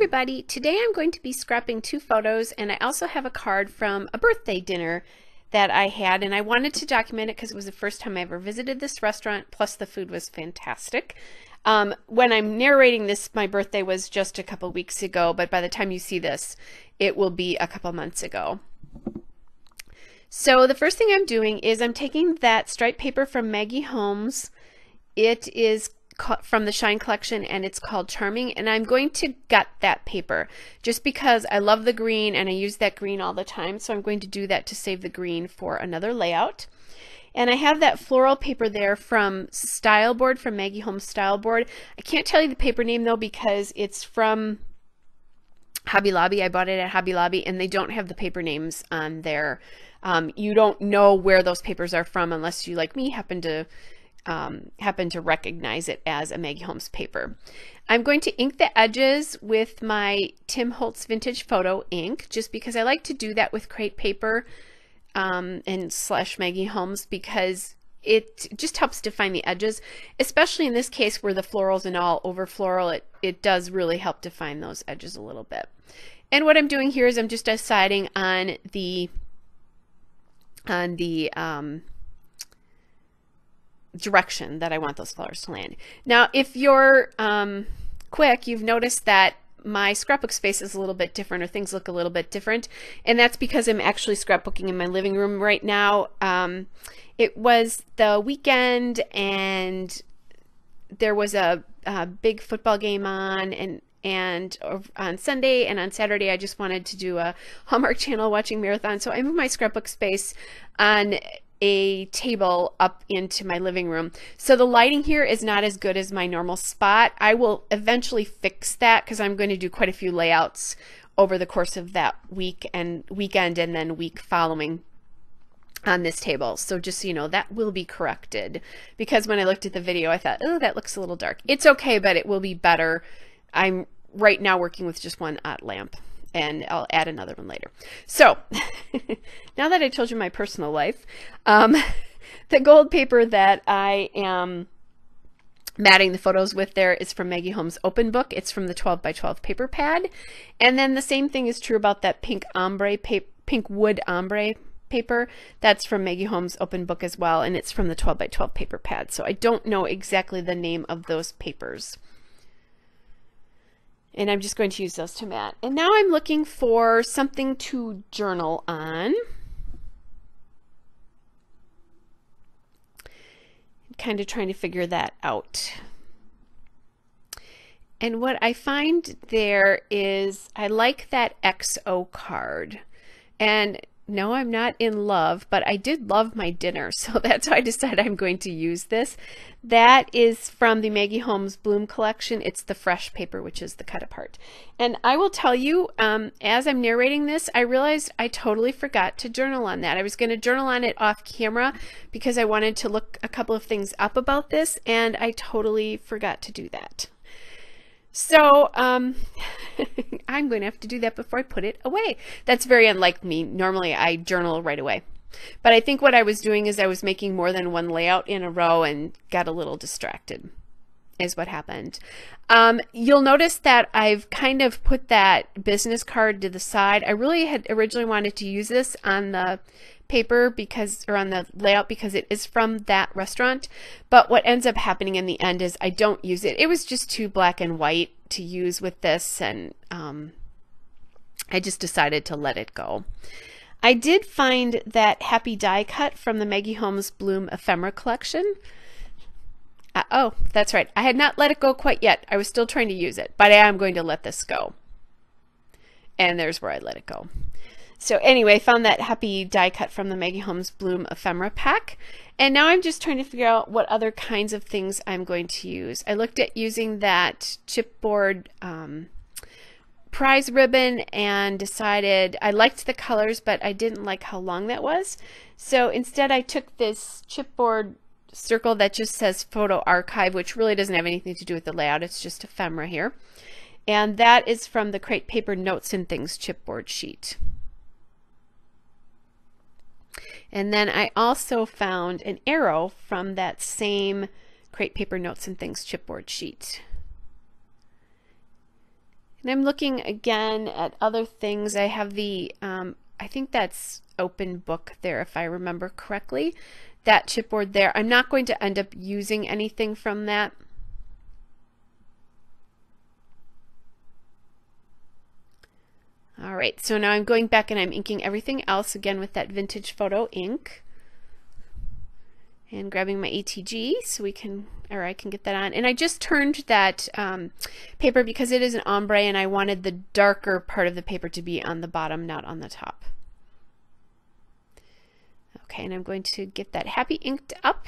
everybody, today I'm going to be scrapping two photos, and I also have a card from a birthday dinner that I had, and I wanted to document it because it was the first time I ever visited this restaurant, plus the food was fantastic. When I'm narrating this, my birthday was just a couple weeks ago, but by the time you see this, it will be a couple months ago. So the first thing I'm doing is I'm taking that striped paper from Maggie Holmes. It is from the Shine collection and it's called Charming, and I'm going to gut that paper just because I love the green and I use that green all the time, so I'm going to do that to save the green for another layout. And I have that floral paper there from Style Board, from Maggie Holmes Style Board. I can't tell you the paper name though because it's from Hobby Lobby. I bought it at Hobby Lobby and they don't have the paper names on there. You don't know where those papers are from unless you, like me, happen to recognize it as a Maggie Holmes paper. I'm going to ink the edges with my Tim Holtz Vintage Photo ink, just because I like to do that with crepe paper and slash Maggie Holmes, because it just helps define the edges, especially in this case where the florals and all over floral. It does really help define those edges a little bit. And what I'm doing here is I'm just deciding on the direction that I want those flowers to land. Now, if you're quick, you've noticed that my scrapbook space is a little bit different, or things look a little bit different, and that's because I'm actually scrapbooking in my living room right now. It was the weekend and there was a big football game on, and on Sunday and on Saturday I just wanted to do a Hallmark Channel watching marathon, so I moved my scrapbook space on a table up into my living room. So the lighting here is not as good as my normal spot. I will eventually fix that because I'm going to do quite a few layouts over the course of that week and weekend and then week following on this table. So just so you know, that will be corrected, because when I looked at the video I thought, oh, that looks a little dark. It's okay, but it will be better. I'm right now working with just one lamp, and I'll add another one later. So now that I told you my personal life, the gold paper that I am matting the photos with there is from Maggie Holmes Open Book. It's from the 12 by 12 paper pad. And then the same thing is true about that pink wood ombre paper. That's from Maggie Holmes Open Book as well, and it's from the 12 by 12 paper pad. So I don't know exactly the name of those papers. And I'm just going to use those to mat. And now I'm looking for something to journal on. Kind of trying to figure that out. And what I find there is I like that XO card. And no, I'm not in love, but I did love my dinner, so that's why I decided I'm going to use this. That is from the Maggie Holmes Bloom collection. It's the fresh paper, which is the cut apart. And I will tell you, as I'm narrating this, I realized I totally forgot to journal on that. I was going to journal on it off camera because I wanted to look a couple of things up about this, and I totally forgot to do that. So I'm going to have to do that before I put it away. That's very unlike me. Normally I journal right away. But I think what I was doing is I was making more than one layout in a row and got a little distracted, is what happened. You'll notice that I've kind of put that business card to the side. I really had originally wanted to use this on the paper or on the layout because it is from that restaurant, but what ends up happening in the end is I don't use it. It was just too black and white to use with this, and I just decided to let it go. I did find that happy die cut from the Maggie Holmes Bloom Ephemera collection. Oh, that's right. I had not let it go quite yet. I was still trying to use it, but I am going to let this go. And there's where I let it go. So anyway, I found that happy die cut from the Maggie Holmes Bloom Ephemera pack. And now I'm just trying to figure out what other kinds of things I'm going to use. I looked at using that chipboard prize ribbon and decided I liked the colors, but I didn't like how long that was. So instead I took this chipboard circle that just says Photo Archive, which really doesn't have anything to do with the layout. It's just ephemera here. And that is from the Crepe Paper Notes and Things chipboard sheet. And then I also found an arrow from that same Crepe Paper Notes and Things chipboard sheet. And I'm looking again at other things. I have the, I think that's open book there, if I remember correctly. That chipboard there. I'm not going to end up using anything from that. All right, so now I'm going back and I'm inking everything else again with that vintage photo ink. And grabbing my ATG so we can, or I can get that on. And I just turned that paper because it is an ombre and I wanted the darker part of the paper to be on the bottom, not on the top. Okay, and I'm going to get that happy inked up.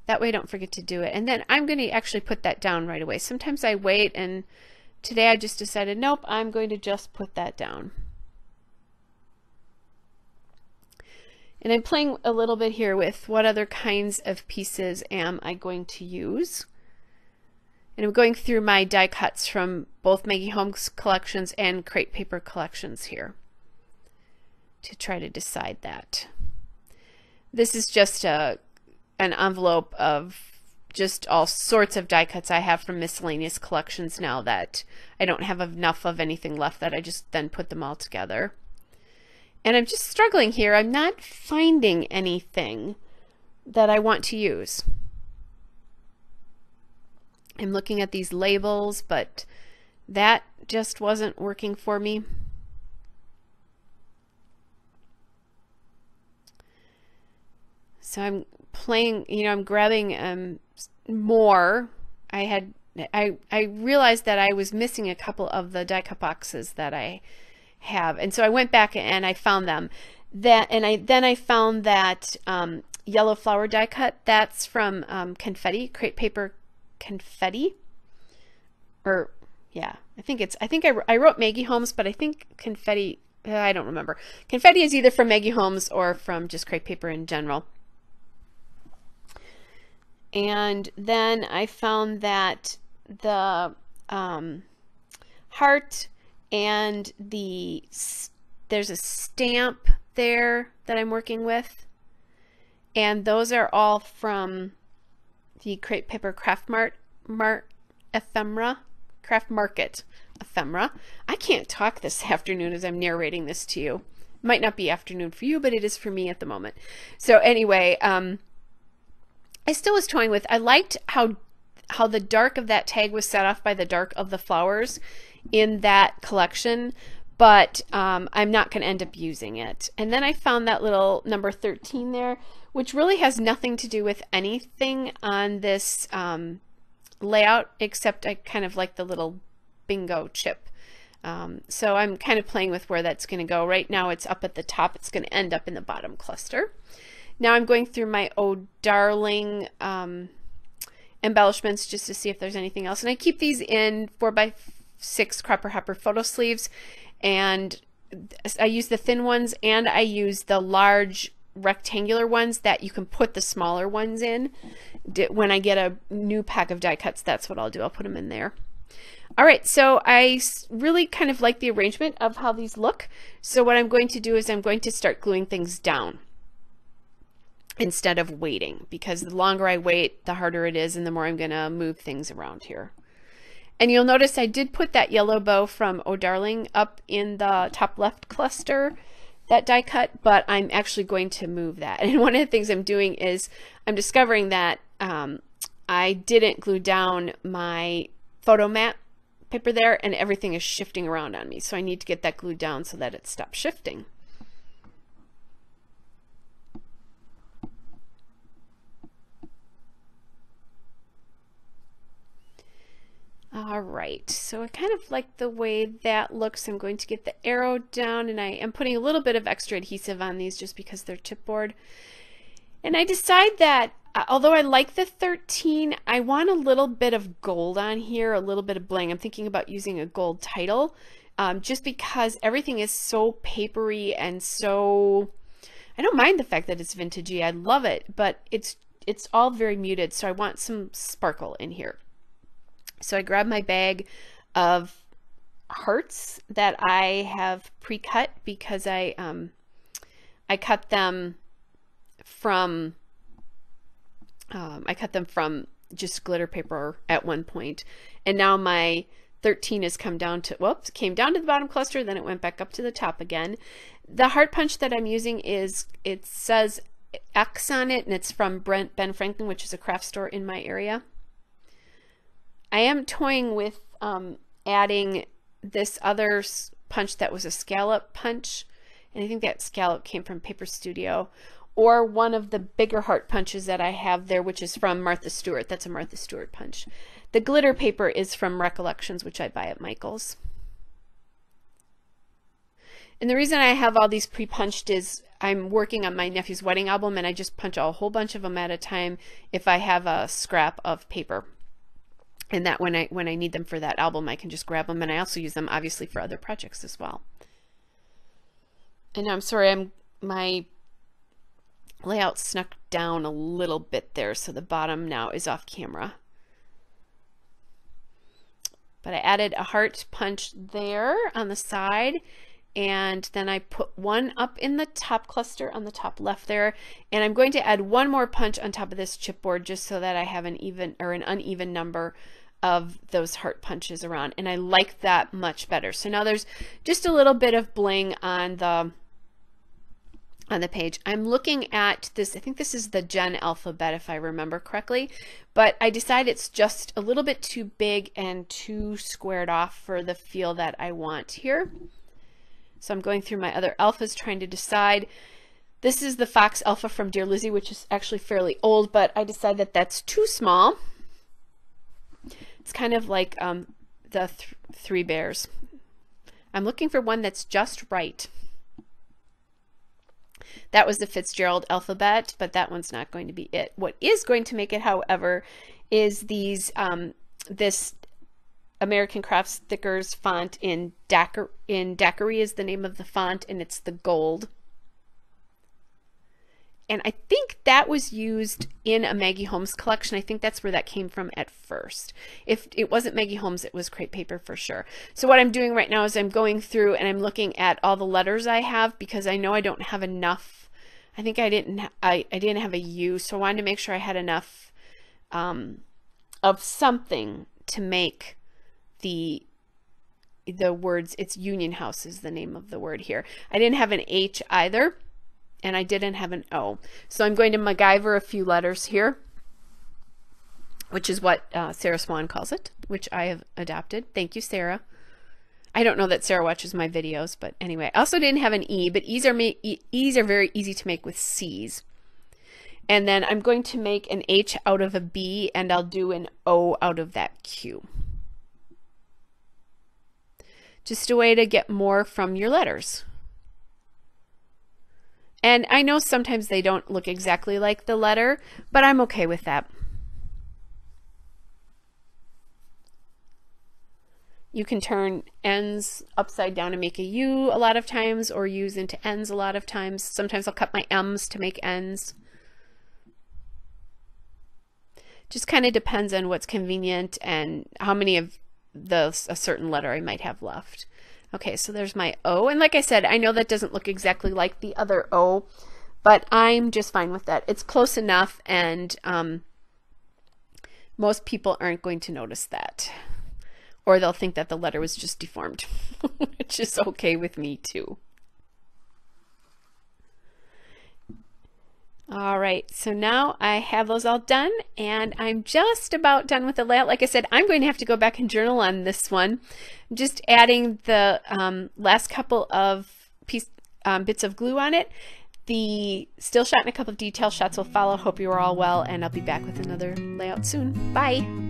That way I don't forget to do it. And then I'm going to actually put that down right away. Sometimes I wait, and today I just decided, nope, I'm going to just put that down. And I'm playing a little bit here with what other kinds of pieces am I going to use. And I'm going through my die cuts from both Maggie Holmes collections and Crate Paper collections here to try to decide that. This is just an envelope of just all sorts of die cuts I have from miscellaneous collections now that I don't have enough of anything left, that I just then put them all together. And I'm just struggling here. I'm not finding anything that I want to use. I'm looking at these labels, but that just wasn't working for me. So I'm playing, you know, I'm grabbing more. I realized that I was missing a couple of the die cut boxes that I have, and so I went back and I found them. Then I found that yellow flower die cut. That's from Confetti, Crate Paper Confetti, or yeah, I think I wrote Maggie Holmes, but I think Confetti, I don't remember. Confetti is either from Maggie Holmes or from just Crate Paper in general. And then I found that the heart and there's a stamp there that I'm working with, and those are all from the Crate Paper Craft Market ephemera. I can't talk this afternoon as I'm narrating this to you. It might not be afternoon for you, but it is for me at the moment. So anyway, I still was toying with, I liked how the dark of that tag was set off by the dark of the flowers in that collection, but I'm not going to end up using it. And then I found that little number 13 there, which really has nothing to do with anything on this layout, except I kind of like the little bingo chip. So I'm kind of playing with where that's going to go. Right now it's up at the top. It's going to end up in the bottom cluster. Now I'm going through my Oh Darling embellishments just to see if there's anything else. And I keep these in 4x6 Cropper Hopper photo sleeves, and I use the thin ones and I use the large rectangular ones that you can put the smaller ones in. When I get a new pack of die cuts, that's what I'll do. I'll put them in there. All right, so I really kind of like the arrangement of how these look. So what I'm going to do is I'm going to start gluing things down instead of waiting, because the longer I wait, the harder it is and the more I'm going to move things around here. And you'll notice I did put that yellow bow from Oh Darling up in the top left cluster, that die cut, but I'm actually going to move that. And one of the things I'm doing is I'm discovering that I didn't glue down my photo mat paper there, and everything is shifting around on me. So I need to get that glued down so that it stops shifting. All right, so I kind of like the way that looks. I'm going to get the arrow down, and I am putting a little bit of extra adhesive on these just because they're chipboard. And I decide that although I like the 13, I want a little bit of gold on here, a little bit of bling. I'm thinking about using a gold title just because everything is so papery and so, I don't mind the fact that it's vintagey. I love it, but it's all very muted, so I want some sparkle in here. So I grab my bag of hearts that I have pre-cut because I cut them from just glitter paper at one point, and now my 13 has come down to, whoops, came down to the bottom cluster, then it went back up to the top again. The heart punch that I'm using is, it says X on it, and it's from Ben Franklin, which is a craft store in my area. I am toying with adding this other punch that was a scallop punch, and I think that scallop came from Paper Studio, or one of the bigger heart punches that I have there, which is from Martha Stewart. That's a Martha Stewart punch. The glitter paper is from Recollections, which I buy at Michael's. And the reason I have all these pre-punched is I'm working on my nephew's wedding album, and I just punch a whole bunch of them at a time if I have a scrap of paper. And that when I need them for that album, I can just grab them, and I also use them obviously for other projects as well. And I'm sorry, my layout snuck down a little bit there, so the bottom now is off camera. But I added a heart punch there on the side, and then I put one up in the top cluster on the top left there, and I'm going to add one more punch on top of this chipboard just so that I have an even or an uneven number of those heart punches around, and I like that much better. So now there's just a little bit of bling on the page. I'm looking at this, I think this is the Gen alphabet if I remember correctly, but I decided it's just a little bit too big and too squared off for the feel that I want here. So I'm going through my other alphas trying to decide. This is the Fox Alpha from Dear Lizzie, which is actually fairly old, but I decided that that's too small. It's kind of like the Three Bears. I'm looking for one that's just right. That was the Fitzgerald alphabet, but that one's not going to be it. What is going to make it, however, is these this American Crafts Stickers font in Daiquiri is the name of the font, and it's the gold. And I think that was used in a Maggie Holmes collection. I think that's where that came from at first. If it wasn't Maggie Holmes, it was crepe paper for sure. So what I'm doing right now is I'm going through and I'm looking at all the letters I have, because I know I don't have enough. I think I didn't have a U, so I wanted to make sure I had enough of something to make the words. It's Union House is the name of the word here. I didn't have an H either, and I didn't have an O. So I'm going to MacGyver a few letters here, which is what Sarah Swan calls it, which I have adopted. Thank you, Sarah. I don't know that Sarah watches my videos, but anyway. I also didn't have an E, but E's are very easy to make with C's. And then I'm going to make an H out of a B, and I'll do an O out of that Q. Just a way to get more from your letters. And I know sometimes they don't look exactly like the letter, but I'm okay with that. You can turn N's upside down and make a U a lot of times, or U's into N's a lot of times. Sometimes I'll cut my M's to make N's. Just kind of depends on what's convenient and how many of a certain letter I might have left. Okay, so there's my O, and like I said, I know that doesn't look exactly like the other O, but I'm just fine with that. It's close enough, and most people aren't going to notice that, or they'll think that the letter was just deformed, which is okay with me too. All right, so now I have those all done, and I'm just about done with the layout. Like I said, I'm going to have to go back and journal on this one. I'm just adding the last couple of bits of glue on it. The still shot and a couple of detail shots will follow. Hope you are all well, and I'll be back with another layout soon. Bye.